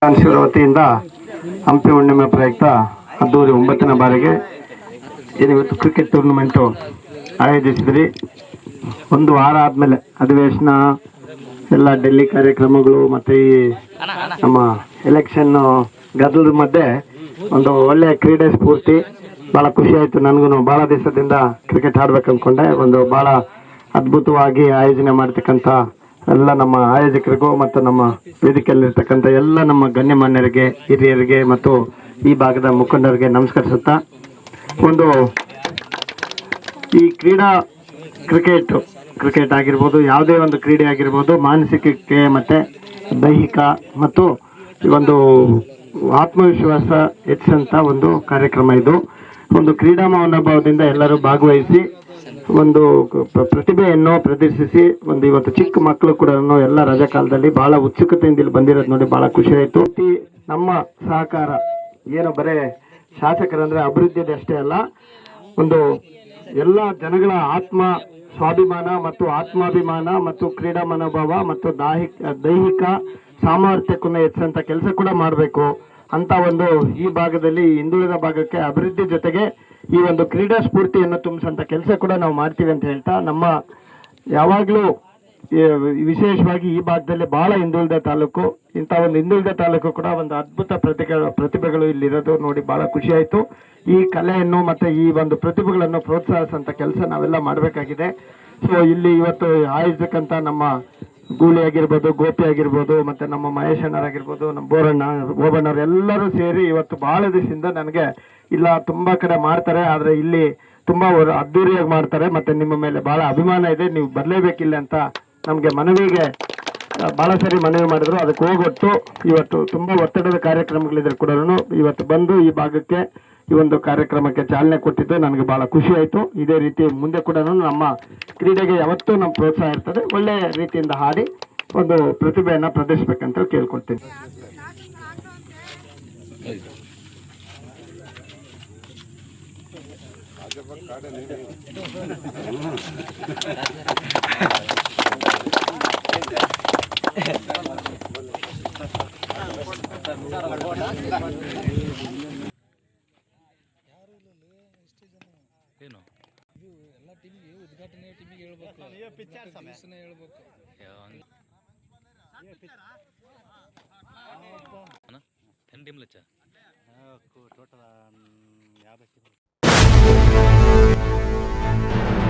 ಕಾನ್ಶಿವರ ವತಿಯಿಂದ ಹಂಪಿ ಹುಣ್ಣಿಮೆ ಪ್ರಯುಕ್ತ ಅದ್ದೂರಿ 9ನೇ ಬಾರಿಗೆ ಇವತ್ತು ಕ್ರಿಕೆಟ್ ಟೂರ್ನಮೆಂಟು ಆಯೋಜಿಸಿದ್ರಿ. ಒಂದು ವಾರ ಆದಮೇಲೆ ಅಧಿವೇಶನ ಎಲ್ಲ ಡೆಲ್ಲಿ ಕಾರ್ಯಕ್ರಮಗಳು ಮತ್ತು ಈ ನಮ್ಮ ಎಲೆಕ್ಷನ್ ಗದ್ದಲದ ಮಧ್ಯೆ ಒಂದು ಒಳ್ಳೆಯ ಕ್ರೀಡೆ ಸ್ಫೂರ್ತಿ ಭಾಳ ಖುಷಿ ಆಯಿತು. ನನಗೂ ಭಾಳ ದಿವಸದಿಂದ ಕ್ರಿಕೆಟ್ ಆಡ್ಬೇಕು ಅಂದ್ಕೊಂಡೆ. ಒಂದು ಭಾಳ ಅದ್ಭುತವಾಗಿ ಆಯೋಜನೆ ಮಾಡ್ತಕ್ಕಂಥ ಎಲ್ಲ ನಮ್ಮ ಆಯೋಜಕರಿಗೂ ಮತ್ತು ನಮ್ಮ ವೇದಿಕೆಯಲ್ಲಿರ್ತಕ್ಕಂಥ ಎಲ್ಲ ನಮ್ಮ ಗಣ್ಯಮಾನ್ಯರಿಗೆ, ಹಿರಿಯರಿಗೆ ಮತ್ತು ಈ ಭಾಗದ ಮುಖಂಡರಿಗೆ ನಮಸ್ಕರಿಸುತ್ತಾ, ಒಂದು ಈ ಕ್ರಿಕೆಟ್ ಆಗಿರ್ಬೋದು, ಯಾವುದೇ ಒಂದು ಕ್ರೀಡೆ ಆಗಿರ್ಬೋದು, ಮಾನಸಿಕಕ್ಕೆ ಮತ್ತು ದೈಹಿಕ ಮತ್ತು ಒಂದು ಆತ್ಮವಿಶ್ವಾಸ ಹೆಚ್ಚಂತ ಒಂದು ಕಾರ್ಯಕ್ರಮ. ಇದು ಒಂದು ಕ್ರೀಡಾ ಮನೋಭಾವದಿಂದ ಎಲ್ಲರೂ ಭಾಗವಹಿಸಿ ಒಂದು ಪ್ರತಿಭೆಯನ್ನು ಪ್ರದರ್ಶಿಸಿ ಒಂದು ಇವತ್ತು ಚಿಕ್ಕ ಮಕ್ಕಳು ಕೂಡ ಎಲ್ಲ ರಜಾ ಕಾಲದಲ್ಲಿ ಬಹಳ ಉತ್ಸುಕತೆಯಿಂದ ಇಲ್ಲಿ ಬಂದಿರೋದು ನೋಡಿ ಬಹಳ ಖುಷಿ ಆಯಿತು. ನಮ್ಮ ಸಹಕಾರ ಏನು ಬರೇ ಶಾಸಕರಂದ್ರೆ ಅಭಿವೃದ್ಧಿದ ಅಷ್ಟೇ ಅಲ್ಲ, ಒಂದು ಎಲ್ಲ ಜನಗಳ ಸ್ವಾಭಿಮಾನ ಮತ್ತು ಆತ್ಮಾಭಿಮಾನ ಮತ್ತು ಕ್ರೀಡಾ ಮನೋಭಾವ ಮತ್ತು ದೈಹಿಕ ಸಾಮರ್ಥ್ಯಕ್ಕೂ ಹೆಚ್ಚಂತ ಕೆಲಸ ಕೂಡ ಮಾಡಬೇಕು ಅಂತ ಒಂದು ಈ ಭಾಗದಲ್ಲಿ ಹಿಂದುಳಿದ ಭಾಗಕ್ಕೆ ಅಭಿವೃದ್ಧಿ ಜೊತೆಗೆ ಈ ಒಂದು ಕ್ರೀಡಾ ಸ್ಫೂರ್ತಿಯನ್ನು ತುಂಬಿಸಂತ ಕೆಲಸ ಕೂಡ ನಾವು ಮಾಡ್ತೀವಿ ಅಂತ ಹೇಳ್ತಾ, ನಮ್ಮ ಯಾವಾಗಲೂ ವಿಶೇಷವಾಗಿ ಈ ಭಾಗದಲ್ಲಿ ಬಹಳ ಹಿಂದುಳಿದ ತಾಲೂಕು, ಇಂಥ ಒಂದು ಹಿಂದುಳಿದ ತಾಲೂಕು ಕೂಡ ಒಂದು ಅದ್ಭುತ ಪ್ರತಿಭೆಗಳು ಇಲ್ಲಿರೋದು ನೋಡಿ ಬಹಳ ಖುಷಿ ಆಯಿತು. ಈ ಕಲೆಯನ್ನು ಮತ್ತು ಈ ಒಂದು ಪ್ರತಿಭೆಗಳನ್ನು ಪ್ರೋತ್ಸಾಹಿಸಂತ ಕೆಲಸ ನಾವೆಲ್ಲ ಮಾಡಬೇಕಾಗಿದೆ. ಸೊ ಇಲ್ಲಿ ಇವತ್ತು ಆಯೋಜಕಂತ ನಮ್ಮ ಗೂಳಿ ಆಗಿರ್ಬೋದು, ಗೋಪಿ ಆಗಿರ್ಬೋದು, ಮತ್ತು ನಮ್ಮ ಮಹೇಶ್ ಅಣ್ಣರಾಗಿರ್ಬೋದು, ನಮ್ಮ ಬೋರಣ್ಣ, ಓಬಣ್ಣವ್ರು ಎಲ್ಲರೂ ಸೇರಿ ಇವತ್ತು ಬಹಳ ದಿವಸದಿಂದ ನನಗೆ ಇಲ್ಲ ತುಂಬ ಕಡೆ ಮಾಡ್ತಾರೆ, ಆದರೆ ಇಲ್ಲಿ ತುಂಬ ಅದ್ದೂರಿಯಾಗಿ ಮಾಡ್ತಾರೆ ಮತ್ತು ನಿಮ್ಮ ಮೇಲೆ ಭಾಳ ಅಭಿಮಾನ ಇದೆ, ನೀವು ಬರಲೇಬೇಕಿಲ್ಲ ಅಂತ ನಮಗೆ ಮನವಿಗೆ ಭಾಳ ಸರಿ ಮನವಿ ಮಾಡಿದ್ರು. ಅದಕ್ಕೆ ಹೋಗೊಟ್ಟು ಇವತ್ತು ತುಂಬ ಒತ್ತಡದ ಕಾರ್ಯಕ್ರಮಗಳಿದ್ರು ಕೂಡ ಇವತ್ತು ಬಂದು ಈ ಭಾಗಕ್ಕೆ ಈ ಒಂದು ಕಾರ್ಯಕ್ರಮಕ್ಕೆ ಚಾಲನೆ ಕೊಟ್ಟಿದ್ದು ನನಗೆ ಭಾಳ ಖುಷಿ ಆಯಿತು. ಇದೇ ರೀತಿ ಮುಂದೆ ಕೂಡ ನಮ್ಮ ಕ್ರೀಡೆಗೆ ಯಾವತ್ತೂ ನಮ್ಮ ಪ್ರೋತ್ಸಾಹ ಇರ್ತದೆ. ಒಳ್ಳೆಯ ರೀತಿಯಿಂದ ಹಾಡಿ ಒಂದು ಪ್ರತಿಭೆಯನ್ನು ಪ್ರದರ್ಶಿಸಬೇಕಂತ ಕೇಳ್ಕೊಳ್ತೀನಿ. ಏನು ಎಲ್ಲ ಟೀಮಿಗೆ ಉದ್ಘಾಟನೆ ಟೀಮಿಗೆ ಹೇಳ್ಬೇಕು, ಹೇಳ್ಬೇಕು. 10 ಟೀಮ್ ಲಚ್ಚ ಟೋಟಲ್ 50